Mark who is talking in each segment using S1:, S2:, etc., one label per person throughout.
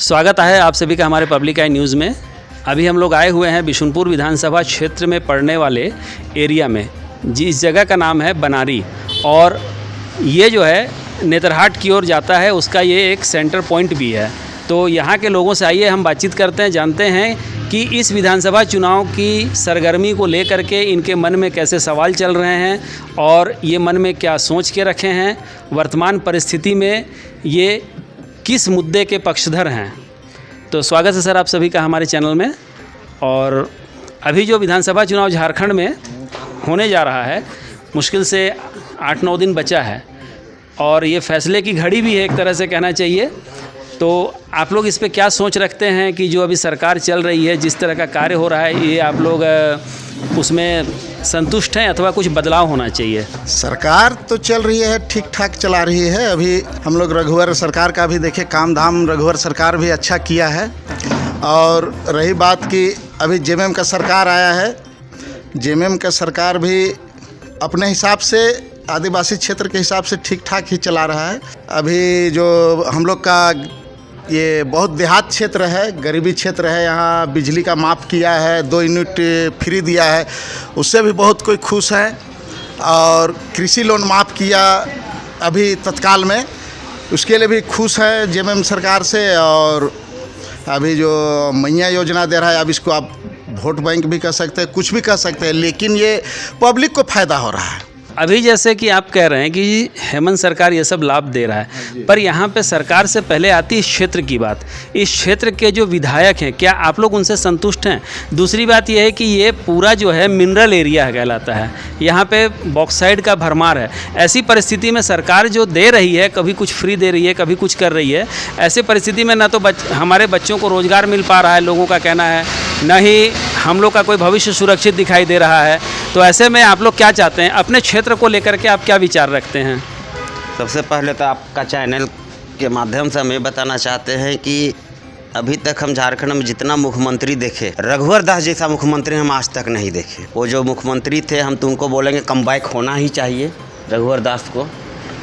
S1: स्वागत है आप सभी का हमारे पब्लिक आई न्यूज़ में। अभी हम लोग आए हुए हैं बिशुनपुर विधानसभा क्षेत्र में पड़ने वाले एरिया में, जिस जगह का नाम है बनारी, और ये जो है नेतरहाट की ओर जाता है, उसका ये एक सेंटर पॉइंट भी है। तो यहाँ के लोगों से आइए हम बातचीत करते हैं, जानते हैं कि इस विधानसभा चुनाव की सरगर्मी को लेकर के इनके मन में कैसे सवाल चल रहे हैं और ये मन में क्या सोच के रखे हैं, वर्तमान परिस्थिति में ये किस मुद्दे के पक्षधर हैं। तो स्वागत है सर आप सभी का हमारे चैनल में। और अभी जो विधानसभा चुनाव झारखंड में होने जा रहा है, मुश्किल से 8-9 दिन बचा है और ये फैसले की घड़ी भी है एक तरह से कहना चाहिए। तो आप लोग इस पे क्या सोच रखते हैं कि जो अभी सरकार चल रही है, जिस तरह का कार्य हो रहा है, ये आप लोग उसमें संतुष्ट हैं अथवा कुछ बदलाव होना चाहिए?
S2: सरकार तो चल रही है, ठीक ठाक चला रही है। अभी हम लोग रघुवर सरकार का भी देखे, काम धाम रघुवर सरकार भी अच्छा किया है। और रही बात कि अभी जेएमएम का सरकार आया है, जेएमएम का सरकार भी अपने हिसाब से आदिवासी क्षेत्र के हिसाब से ठीक ठाक ही चला रहा है। अभी जो हम लोग का ये बहुत देहात क्षेत्र है, गरीबी क्षेत्र है, यहाँ बिजली का माफ़ किया है, 2 यूनिट फ्री दिया है, उससे भी बहुत कोई खुश है। और कृषि लोन माफ़ किया अभी तत्काल में, उसके लिए भी खुश है जेएमएम सरकार से। और अभी जो मैया योजना दे रहा है, अब इसको आप वोट बैंक भी कह सकते हैं, कुछ भी कह सकते हैं, लेकिन ये पब्लिक को फ़ायदा हो रहा है।
S1: अभी जैसे कि आप कह रहे हैं कि हेमंत सरकार ये सब लाभ दे रहा है, पर यहाँ पे सरकार से पहले आती है इस क्षेत्र की बात। इस क्षेत्र के जो विधायक हैं, क्या आप लोग उनसे संतुष्ट हैं? दूसरी बात यह है कि ये पूरा जो है मिनरल एरिया कहलाता है, यहाँ पे बॉक्साइड का भरमार है। ऐसी परिस्थिति में सरकार जो दे रही है, कभी कुछ फ्री दे रही है, कभी कुछ कर रही है, ऐसे परिस्थिति में ना तो हमारे बच्चों को रोज़गार मिल पा रहा है, लोगों का कहना है, न ही हम लोग का कोई भविष्य सुरक्षित दिखाई दे रहा है। तो ऐसे में आप लोग क्या चाहते हैं? अपने क्षेत्र को लेकर के आप क्या विचार रखते हैं?
S3: सबसे पहले तो आपका चैनल के माध्यम से हम ये बताना चाहते हैं कि अभी तक हम झारखंड में जितना मुख्यमंत्री देखे, रघुवर दास जैसा मुख्यमंत्री हम आज तक नहीं देखे। वो जो मुख्यमंत्री थे, हम तो उनको बोलेंगे कम बैक होना ही चाहिए रघुवर दास को।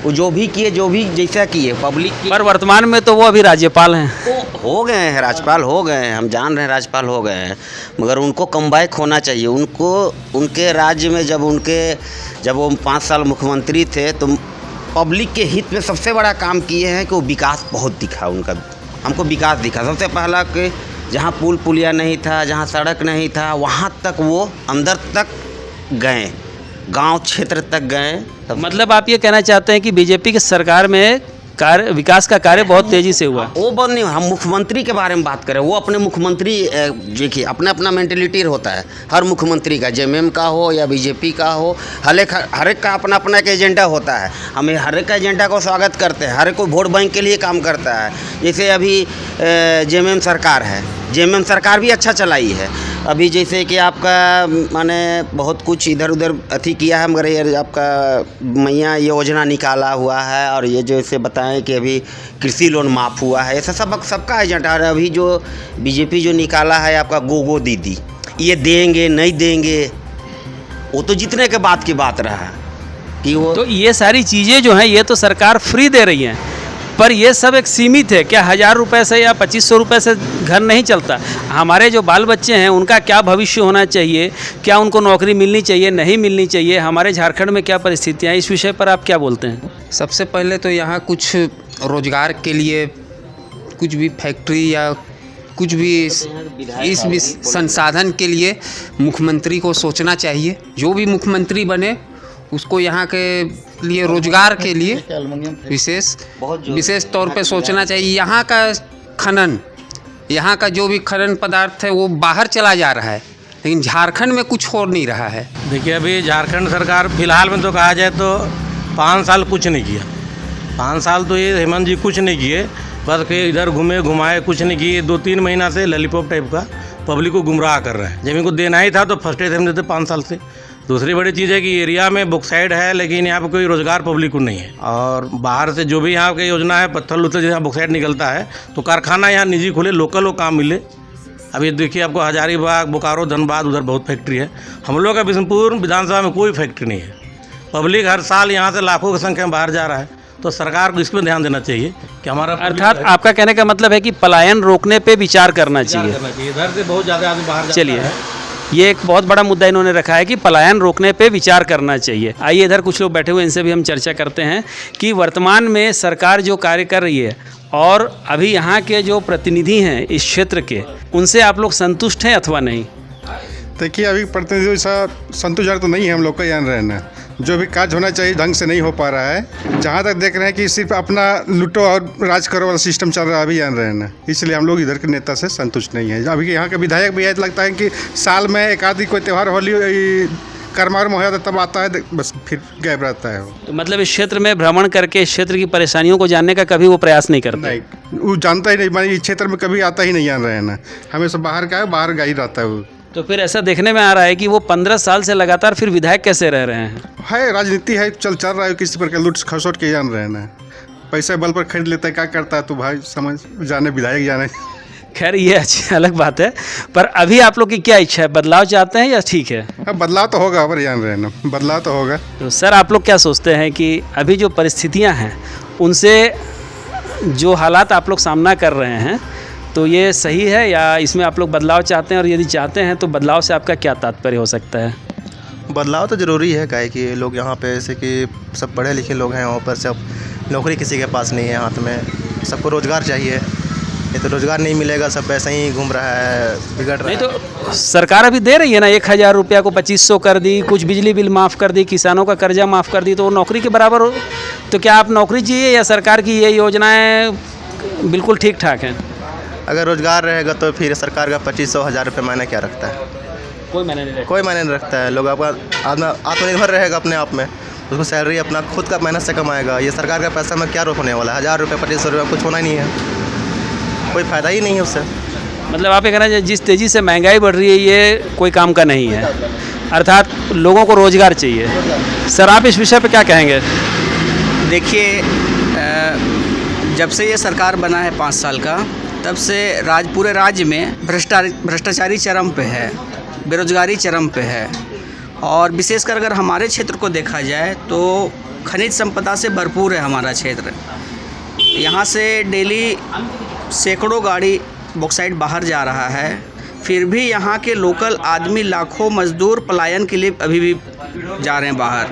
S3: वो जो भी किए, जो भी जैसा किए पब्लिक की।
S1: पर वर्तमान में तो वो अभी राज्यपाल हैं।
S3: हो गए हैं, राज्यपाल हो गए हैं, हम जान रहे हैं राज्यपाल हो गए हैं, मगर उनको कम बैक होना चाहिए। उनको उनके राज्य में जब वो 5 साल मुख्यमंत्री थे, तो पब्लिक के हित में सबसे बड़ा काम किए हैं कि वो विकास बहुत दिखा। उनका हमको विकास दिखा। सबसे पहला कि जहाँ पुल पुलिया नहीं था, जहाँ सड़क नहीं था, वहाँ तक वो अंदर तक गए, गांव क्षेत्र तक गए।
S1: मतलब आप ये कहना चाहते हैं कि बीजेपी की सरकार में विकास का कार्य बहुत तेज़ी से हुआ?
S3: वो बात नहीं, हम मुख्यमंत्री के बारे में बात करें। वो अपने मुख्यमंत्री देखिए, अपना मेंटेलिटी होता है हर मुख्यमंत्री का, जेएमएम का हो या बीजेपी का हो, हर एक का अपना एक एजेंडा होता है। हम हर एक का एजेंडा को स्वागत करते हैं, हर एक को वोट बैंक के लिए काम करता है। जैसे अभी जेएमएम सरकार है, जेएमएम सरकार भी अच्छा चलाई है। अभी जैसे कि आपका माने बहुत कुछ इधर उधर अथी किया है, मगर ये आपका मैया योजना निकाला हुआ है, और ये जैसे बताएं कि अभी कृषि लोन माफ़ हुआ है, ऐसा सबका एजेंडा है। अभी जो बीजेपी जो निकाला है आपका गोगो दीदी, ये देंगे नहीं देंगे, वो तो जीतने के बाद की बात रहा कि वो।
S1: तो ये सारी चीज़ें जो हैं, ये तो सरकार फ्री दे रही हैं, पर ये सब एक सीमित है। क्या 1000 रुपये से या 2500 रुपये से घर नहीं चलता? हमारे जो बाल बच्चे हैं, उनका क्या भविष्य होना चाहिए? क्या उनको नौकरी मिलनी चाहिए, नहीं मिलनी चाहिए? हमारे झारखंड में क्या परिस्थितियाँ हैं, इस विषय पर आप क्या बोलते हैं?
S4: सबसे पहले तो यहाँ कुछ रोज़गार के लिए कुछ भी फैक्ट्री या कुछ भी इस संसाधन के लिए मुख्यमंत्री को सोचना चाहिए। जो भी मुख्यमंत्री बने उसको यहाँ के लिए रोजगार के लिए विशेष तौर पे सोचना चाहिए। यहाँ का खनन, यहाँ का जो भी खनन पदार्थ है वो बाहर चला जा रहा है, लेकिन झारखंड में कुछ हो नहीं रहा है।
S5: देखिए, अभी झारखंड सरकार फिलहाल में तो कहा जाए तो 5 साल कुछ नहीं किया। 5 साल तो ये हेमंत जी कुछ नहीं किए, बस के इधर घूमे घुमाए, कुछ नहीं किए। 2-3 महीना से लॉलीपॉप टाइप का पब्लिक को गुमराह कर रहे हैं। जब इनको देना ही था तो फर्स्ट टाइम हम देते 5 साल से। दूसरी बड़ी चीज़ है कि एरिया में बॉक्साइड है, लेकिन यहाँ पे कोई रोज़गार पब्लिक को नहीं है। और बाहर से जो भी यहाँ की योजना है, पत्थर लुत्थर जहाँ बॉक्साइड निकलता है, तो कारखाना यहाँ निजी खुले, लोकल को काम मिले। अभी देखिए आपको हजारीबाग, बोकारो, धनबाद, उधर बहुत फैक्ट्री है। हम लोग का बिशुनपुर विधानसभा में कोई फैक्ट्री नहीं है। पब्लिक हर साल यहाँ से लाखों की संख्या में बाहर जा रहा है। तो सरकार को इस पर ध्यान देना चाहिए कि हमारा
S1: अर्थात आपका कहने का मतलब है कि पलायन रोकने पे विचार करना चाहिए।
S5: इधर से बहुत ज़्यादा आदमी बाहर जाता
S1: चलिए,
S5: है।
S1: ये एक बहुत बड़ा मुद्दा इन्होंने रखा है कि पलायन रोकने पे विचार करना चाहिए। आइए इधर कुछ लोग बैठे हुए हैं, इनसे भी हम चर्चा करते हैं कि वर्तमान में सरकार जो कार्य कर रही है और अभी यहाँ के जो प्रतिनिधि हैं इस क्षेत्र के, उनसे आप लोग संतुष्ट हैं अथवा नहीं?
S6: देखिए, अभी प्रतिनिधि सा संतुष्ट तो नहीं है हम लोग का यहाँ रहना। जो भी काज होना चाहिए ढंग से नहीं हो पा रहा है। जहाँ तक देख रहे हैं कि सिर्फ अपना लूटो और राज करो वाला सिस्टम चल रहा है अभी यहाँ रहना, इसलिए हम लोग इधर के नेता से संतुष्ट नहीं है। अभी यहाँ के विधायक भी ऐसा लगता है कि साल में एक आधी कोई त्यौहार होली कर्म हो जाता तब आता है, बस फिर गायब रहता है वो।
S1: तो मतलब इस क्षेत्र में भ्रमण करके इस क्षेत्र की परेशानियों को जानने का कभी वो प्रयास नहीं करते?
S6: नहीं, वो जानता ही नहीं, मानी इस क्षेत्र में कभी आता ही नहीं यहाँ रहना, हमेशा बाहर का है, बाहर का ही रहता है वो।
S1: तो फिर ऐसा देखने में आ रहा है कि वो 15 साल से लगातार फिर विधायक कैसे रह रहे हैं?
S6: है राजनीति है, चल रहा है, किसी पर लूट खसोट के जान रहना है, पैसे बल पर खरीद लेता है, क्या करता है तो भाई समझ जाने, विधायक जाने।
S1: खैर ये अच्छी अलग बात है, पर अभी आप लोग की क्या इच्छा है? बदलाव चाहते हैं या ठीक है?
S6: अब बदलाव तो होगा, पर जान रहना बदलाव तो होगा।
S1: तो सर आप लोग क्या सोचते हैं कि अभी जो परिस्थितियां हैं उनसे जो हालात आप लोग सामना कर रहे हैं, तो ये सही है या इसमें आप लोग बदलाव चाहते हैं? और यदि चाहते हैं तो बदलाव से आपका क्या तात्पर्य हो सकता है?
S7: बदलाव तो ज़रूरी है, काहे कि लोग यहाँ पे जैसे कि सब पढ़े लिखे लोग हैं, ऊपर से अब नौकरी किसी के पास नहीं है हाथ में, सबको रोज़गार चाहिए। ये तो रोज़गार नहीं मिलेगा, सब ऐसे ही घूम रहा है, बिगड़ रहा है।
S1: नहीं तो सरकार अभी दे रही है ना, 1000 रुपया को 2500 कर दी, कुछ बिजली बिल माफ़ कर दी, किसानों का कर्जा माफ़ कर दी, तो वो नौकरी के बराबर हो। तो क्या आप नौकरी चाहिए या सरकार की ये योजनाएँ बिल्कुल ठीक ठाक हैं?
S7: अगर रोज़गार रहेगा तो फिर सरकार का 2500-1000 रुपये महीना क्या रखता है?
S1: कोई मायने नहीं रखता।
S7: कोई मायने नहीं रखता है। लोग आपका आत्मनिर्भर रहेगा अपने आप में, उसको सैलरी अपना खुद का मेहनत से कमाएगा। ये सरकार का पैसा में क्या रोकने वाला है? 1000 रुपये 2500 रुपये कुछ होना ही नहीं है, कोई फ़ायदा ही नहीं है उससे।
S1: मतलब आप ये कहना चाहिए जिस तेज़ी से महंगाई बढ़ रही है ये कोई काम का नहीं है, अर्थात लोगों को रोज़गार चाहिए। सर आप इस विषय पे क्या कहेंगे?
S8: देखिए, जब से ये सरकार बना है 5 साल का, तब से पूरे राज्य में भ्रष्टाचारी चरम पे है, बेरोजगारी चरम पे है। और विशेषकर अगर हमारे क्षेत्र को देखा जाए तो खनिज संपदा से भरपूर है हमारा क्षेत्र। यहाँ से डेली सैकड़ों गाड़ी बॉक्साइट बाहर जा रहा है, फिर भी यहाँ के लोकल आदमी लाखों मजदूर पलायन के लिए अभी भी जा रहे हैं बाहर।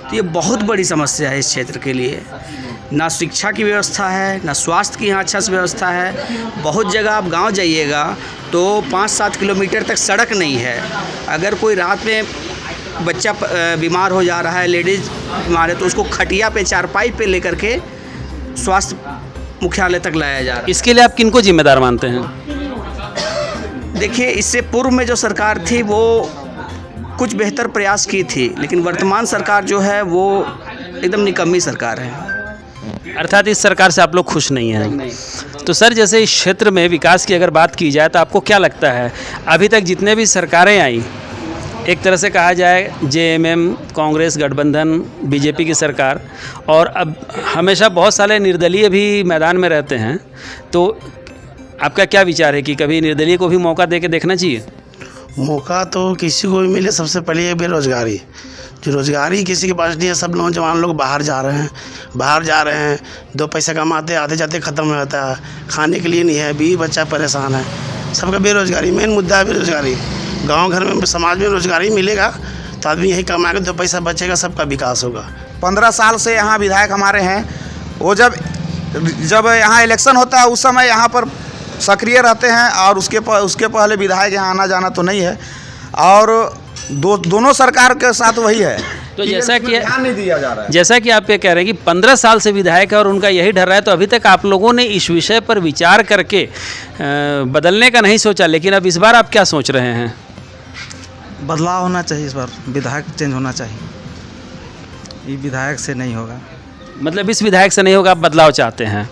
S8: तो ये बहुत बड़ी समस्या है इस क्षेत्र के लिए। ना शिक्षा की व्यवस्था है, ना स्वास्थ्य की यहाँ अच्छा से व्यवस्था है। बहुत जगह आप गांव जाइएगा तो 5-7 किलोमीटर तक सड़क नहीं है। अगर कोई रात में बच्चा बीमार हो जा रहा है, लेडीज़ बीमार है, तो उसको खटिया पे चारपाई पे लेकर के स्वास्थ्य मुख्यालय तक लाया जा रहा है।
S1: इसके लिए आप किनको जिम्मेदार मानते हैं?
S8: देखिए, इससे पूर्व में जो सरकार थी वो कुछ बेहतर प्रयास की थी, लेकिन वर्तमान सरकार जो है वो एकदम निकम्मी सरकार है।
S1: अर्थात इस सरकार से आप लोग खुश नहीं हैं? तो सर जैसे इस क्षेत्र में विकास की अगर बात की जाए तो आपको क्या लगता है अभी तक जितने भी सरकारें आई, एक तरह से कहा जाए जेएमएम, कांग्रेस गठबंधन, बीजेपी की सरकार, और अब हमेशा बहुत सारे निर्दलीय भी मैदान में रहते हैं, तो आपका क्या विचार है कि कभी निर्दलीय को भी मौका दे के देखना चाहिए?
S9: मौका तो किसी को भी मिले, सबसे पहले ये बेरोज़गारी, जो रोज़गारी किसी के पास नहीं है। सब नौजवान लोग बाहर जा रहे हैं, 2 पैसा कमाते आते जाते ख़त्म हो जाता है, खाने के लिए नहीं है, बीवी बच्चा परेशान है, सबका बेरोज़गारी मेन मुद्दा है। बेरोज़गारी गांव घर में समाज में रोज़गारी मिलेगा तो आदमी यही कमाएगा, 2 पैसा बचेगा, सबका विकास होगा।
S2: 15 साल से यहाँ विधायक हमारे हैं, वो जब यहाँ इलेक्शन होता है उस समय यहाँ पर सक्रिय रहते हैं, और उसके पहले विधायक यहाँ आना जाना तो नहीं है। और दोनों सरकार के साथ वही है।
S1: तो जैसा कि
S2: ध्यान नहीं दिया जा रहा है।
S1: जैसा कि आप ये कह रहे हैं कि 15 साल से विधायक है और उनका यही डर रहा है, तो अभी तक आप लोगों ने इस विषय पर विचार करके बदलने का नहीं सोचा, लेकिन अब इस बार आप क्या सोच रहे हैं?
S10: बदलाव होना चाहिए, इस बार विधायक चेंज होना चाहिए, ये विधायक से नहीं होगा।
S1: मतलब इस विधायक से नहीं होगा, आप बदलाव चाहते हैं?